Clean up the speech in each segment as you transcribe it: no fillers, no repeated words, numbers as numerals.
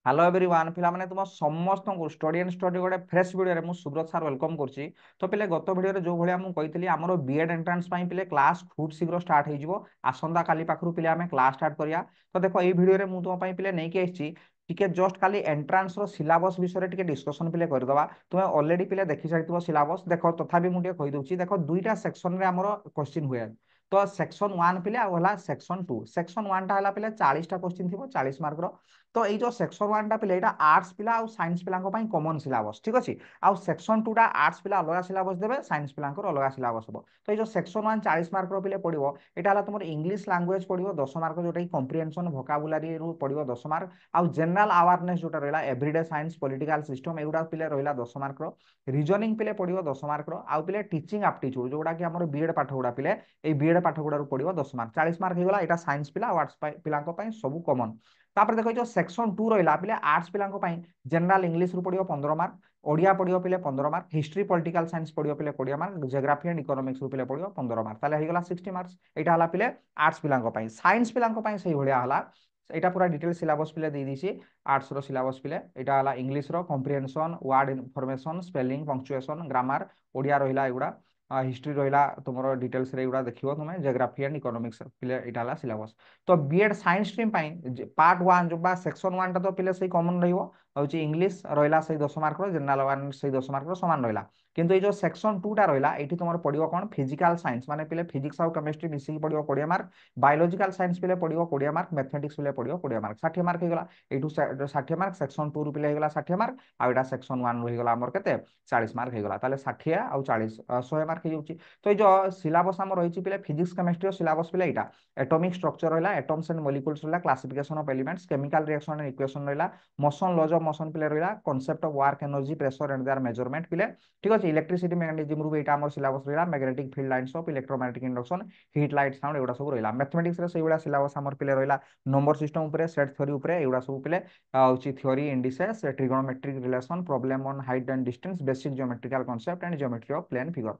Hello everyone पिला माने तुम समस्त को स्टडी एंड स्टडी गोटे फ्रेश वीडियो रे मु सुब्रत सर वेलकम करछि। तो पिले गत वीडियो रे जो भलिया मु कहितली हमरो बीएड एंट्रेंस पई पिले क्लास खूब शीघ्र स्टार्ट हे जिवो। आसंदा काली पाखरु पिले हमें क्लास स्टार्ट करिया। तो देखो ए वीडियो रे मु तुम पई पिले नै के आछि टिके जस्ट खाली एंट्रेंस रो सिलेबस विषय टिके डिस्कशन पिले कर दवा। तुमे ऑलरेडी पिले देखि साइतबो सिलेबस देखो तथापि मु टिके कहि दउछि। देखो दुईटा सेक्शन रे हमरो क्वेश्चन हुए। तो सेक्शन 1 पिले आ होला सेक्शन 2। सेक्शन 1 टा हला पिले 40 टा क्वेश्चन थिबो 40 मार्क रो। तो ये जो सेक्शन 1 टा पिले एटा आर्ट्स पिला और साइंस पिला को पई कॉमन सिलेबस ठीक अछि। आ सेक्शन 2 टा आर्ट्स पिला अलग सिलेबस देबे साइंस पिला को अलग सिलेबस हो। तो ये जो सेक्शन 1 40 मार्क रो पिले पडिबो एटा हला तुमर इंग्लिश लैंग्वेज पडिबो 10 मार्क जोटा कि कॉम्प्रिहेंशन वोकाबुलरी रो पडिबो 10 मार्क। आ जनरल अवेयरनेस जोटा रहला एवरीडे साइंस पॉलिटिकल सिस्टम एगुडा पिले रहला 10 मार्क रो। रीजनिंग पिले पडिबो 10 मार्क रो। आ पिले टीचिंग एप्टीट्यूड जोटा कि हमर बीएड पाठ गुडा पिले ए बीएड पाठ गुडा रो पडिबो 10 मार्क 40 मार्क हेगला। एटा साइंस पिला आर्ट्स पिला को पई सब कॉमन। तापर देखो जो सेक्शन 2 रहिला पिले आर्ट्स पिला को पई जनरल इंग्लिश रु पडियो 15 मार्क, ओडिया पडियो पिले 15 मार्क, हिस्ट्री पॉलिटिकल साइंस पडियो पिले 20 मार्क, ज्योग्राफी एंड इकोनॉमिक्स रु पिले पडियो 15 मार्क। ताले हेगला 60 मार्क्स। एटा हला पिले आर्ट्स पिला को पई। साइंस पिला को पई सही भलिया हला एटा पूरा डिटेल सिलेबस पिले दे दिसी। आर्ट्स रो सिलेबस पिले एटा हला इंग्लिश रो comprehension, word information, spelling, punctuation, grammar, Odia रहिला एगुडा, हिस्ट्री रहिला तुमरो डिटेल्स रे एगुडा देखिबो तुमे, ज्योग्राफी एंड इकोनॉमिक्स पिले एटा हला सिलेबस। तो बीएड साइंस स्ट्रीम पाई पार्ट 1 जो बा सेक्शन 1 टा तो पिले सही कॉमन रहिबो होची इंग्लिश रहिला सही 10 मार्क रो, जनरल अवेयरनेस सही 10 मार्क रो समान रहिला। किंतु ए जो सेक्शन 2 टा रहिला एठी तुमर पडिबो कोन फिजिकल साइंस माने पिले फिजिक्स और केमिस्ट्री मिसी पडिबो 20 मार्क, बायोलॉजिकल साइंस पिले पडिबो 20 मार्क, मैथमेटिक्स पिले पडिबो 20 मार्क 60 मार्क हेगला। एठू 60 मार्क सेक्शन 2 रु पिले हेगला 60 मार्क आ एटा सेक्शन 1 रु हेगला हमर केते 40 मार्क हेगला। ताले 60 आ 40 100 मार्क हे जाउची। तो ए जो सिलेबस हमर रहिची पिले फिजिक्स केमिस्ट्री सिलेबस पिले एटा एटॉमिक स्ट्रक्चर रहिला, एटम्स एंड मॉलिक्यूल्स रहिला, classification of elements, chemical reaction and equation रहिला, मोशन लॉज ऑफ मोशन पिले रहिला, concept of work energy pressure and there measurement पिले ठीक अछि। इलेक्ट्रिसिटी मैकेनिज्म रु एटा हमर सिलेबस रहिला, magnetic field lines of electromagnetic induction, heat light sound एगुडा सब रहिला। मैथमेटिक्स रे सेइबडा सिलेबस हमर पिले रहिला नंबर सिस्टम ऊपर, सेट थ्योरी ऊपर एगुडा सब पिले होची theory, indices, trigonometric relation, problem on height and distance, basic geometrical concept and geometry of plane figure.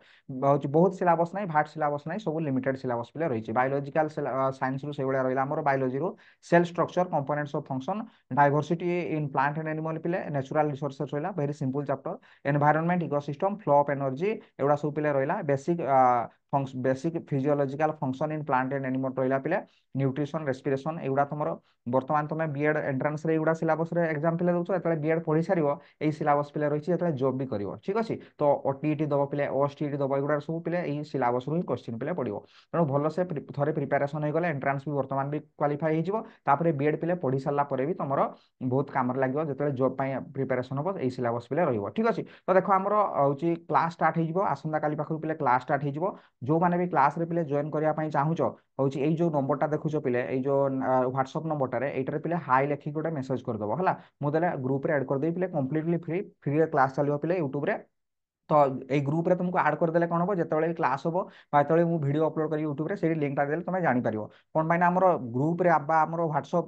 बहुत सिलेबस नाही, भाट सिलेबस नाही, सब लिमिटेड सिलेबस पिले रहिची। बायोलॉजिकल साइंस रु सेइबडा रहिला हमर बायोलॉजी रु cell structure, components of function, diversity in plant and animal पिले, नेचुरल रिसोर्सेस रहिला very simple chapter, environment ecosystem, flow of energy एगुडा सब पिले रहिला। Basic physiological function in plant and animal रहिला पिले, न्यूट्रिशन रेस्पिरेशन एगुडा तुमरो वर्तमान तुमे बीएड एंट्रेंस रे एगुडा सिलेबस रे एग्जाम पिले दउछो एतले बीएड पढी सारिबो एई सिलेबस पिले रहिची एतले जॉब भी करिवो ठीक अछि। तो ओटीईटी दबो पिले, ओएसटीईटी दबो एगुडा सब पिले एई सिलेबस रु क्वेश्चन पिले पडिवो। तेणु भल से थरे प्रिपरेशन हो गले एंट्रेंस भी वर्तमान भी क्वालिफाई हो जिवो। तापरे बीएड पिले पढी सारला परे भी तमरो बहुत काम लागिवो जेतले जॉब पई प्रिपरेशन होबो एई सिलेबस पिले रहिवो ठीक अछि। तो देखो हमरो होची क्लास स्टार्ट हो जिवो आसंदा काली पाखरु पिले क्लास स्टार्ट हो जिवो। जो माने भी क्लास रे पिले जॉइन करिया पई चाहुचो होची एई जो नंबर टा देखुचो पिले एई जो व्हाट्सएप नंबर टा रे एइटारे पिले हाई लेखि गोटे मेसेज कर दबो हला। मु देले ग्रुप रे ऐड कर देई पिले कंप्लीटली फ्री फ्री क्लास चलियो पिले यूट्यूब रे। तो এই গ্রুপ রে तुमको ऐड कर देले कोन हो जेतेबेले क्लास होबो बा जेतेबेले मु वीडियो अपलोड करी यूट्यूब रे सेही लिंक टा देले तुमे जानि परिबो। कोन माने हमरो ग्रुप रे आबा हमरो व्हाट्सएप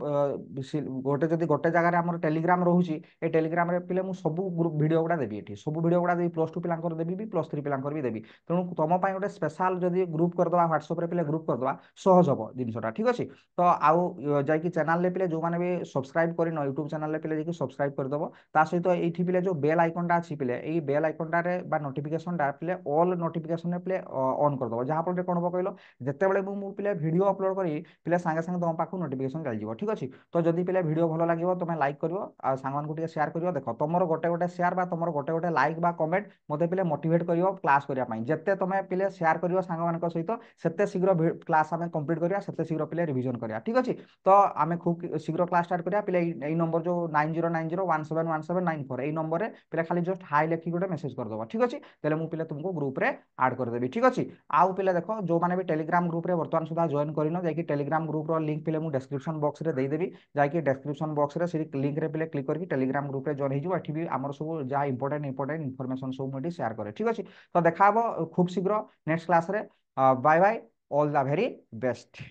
गोटे जदी गोटे जगह रे हमरो टेलीग्राम रहूची ए टेलीग्राम रे पिले मु सब ग्रुप वीडियो गुडा देबी एठी सब वीडियो गुडा देबी +2 पिलांकर देबी भी +3 पिलांकर भी देबी। तेणु तुम पई गोटे स्पेशल जदी ग्रुप कर दवा व्हाट्सएप रे पिले ग्रुप कर दवा सहज हबो जिंसटा ठीक अछि। तो आउ जाय कि चैनल ले पिले जो माने भी सब्सक्राइब करिनो यूट्यूब चैनल ले पिले जे कि सब्सक्राइब कर दबो। ता सहित एठी पिले जो बेल आइकन टा अछि पिले एई बेल आइकन टा रे बा नोटिफिकेशन टा पिले ऑल नोटिफिकेशन ने पिले ऑन कर दबो जहां पर कोन हो कहलो जेतेबेले मु पिले वीडियो अपलोड करी पिले संगे संगे तुम पाखु नोटिफिकेशन चल जिवो ठीक अछि। तो जदी पिले वीडियो भलो लागिवो तुमे लाइक करिवो आ सांगमान को टिके शेयर करिवो। देखो तमरो गोटे गोटे शेयर बा तमरो गोटे गोटे लाइक बा कमेंट मते पिले मोटिवेट करिवो क्लास करिया पई। जेते तुमे पिले शेयर करिवो सांगमान को सहित सेते शीघ्र क्लास हमें कंप्लीट करिया सेते शीघ्र पिले रिवीजन करिया ठीक अछि। तो आमे खूब शीघ्र क्लास स्टार्ट करिया पिले एई नंबर जो 9090171794 एई नंबर रे पिले खाली जस्ट हाई लेखि गोटे मेसेज कर दबो ठीक अछि। तेले मु पिले तुमको ग्रुप रे ऐड कर देबी ठीक अछि। आउ पिले देखो जो माने भी टेलीग्राम ग्रुप रे वर्तमान सुधा जॉइन करिनो जाय कि टेलीग्राम ग्रुप रो लिंक पिले मु डिस्क्रिप्शन बॉक्स रे दे देबी जाय कि डिस्क्रिप्शन बॉक्स रे से लिंक रे पिले क्लिक करके टेलीग्राम ग्रुप रे जॉइन हे जिवो। एठी भी हमर सब जा इंपोर्टेंट इंफॉर्मेशन सब मु शेयर करे ठीक अछि। तो देखा हबो खूब शीघ्र नेक्स्ट क्लास रे। Bye bye all the very best.